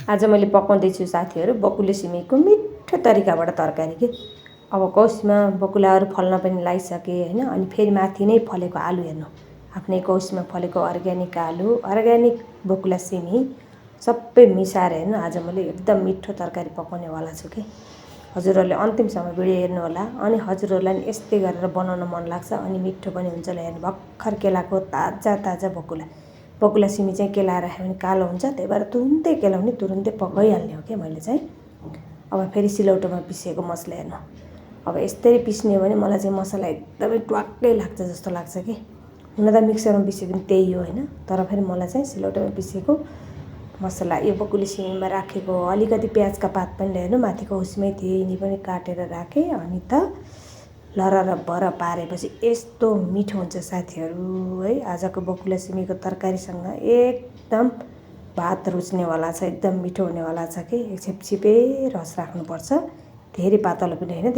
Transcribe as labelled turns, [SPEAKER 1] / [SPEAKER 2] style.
[SPEAKER 1] आज मैले पकाउँदैछु साथीहरू बकुले सिमीको मिठो तरिकाबाट तरकारी के। अब कौसीमा बकुलाहरू फल्न पनि लागिसके होइन। अनि फेरि माथि नै फलेको आलु हेर्नु, आफ्नै कौसीमा फलेको अर्ग्यानिक आलु, अर्ग्यानिक बकुला सिमी सबै मिसाएर हेर्नु आज मैले एकदम मिठो तरकारी पकाउनेवाला छु कि। हजुरहरूले अन्तिमसम्म भिडियो हेर्नु होला। अनि हजुरहरूलाई नि यस्तै गरेर बनाउन मन लाग्छ अनि मिठो पनि हुन्छ। ल हेर्नु, भर्खर केलाको ताजा ताजा बकुला सिमी चाहिँ केलाएर राख्यो भने कालो हुन्छ, त्यही भएर तुरुन्तै केलाउने तुरुन्तै पकाइहाल्ने हो क्या मैले चाहिँ। अब फेरि सिलौटोमा पिसेको मसला हेर्नु, अब यस्तै पिस्ने हो भने मलाई चाहिँ मसला एकदमै ट्वाक्कै लाग्छ जस्तो लाग्छ कि। हुन त मिक्सरमा पिसे पनि त्यही हो होइन, तर फेरि मलाई चाहिँ सिलौटोमा पिसेको मसला यो बकुले सिमीमा राखेको अलिकति प्याजका पात पनि हेर्नु माथिको उसमै थिए, यिनी पनि काटेर राखेँ। अनि त लररबर पारेपछि यस्तो मिठो हुन्छ साथीहरू है। आजको बकुला सिमीको तरकारीसँग एकदम भात रुच्नेवाला छ, एकदम मिठो हुनेवाला छ कि। एक छिपछिपे रस राख्नुपर्छ, धेरै पातलो पनि होइन।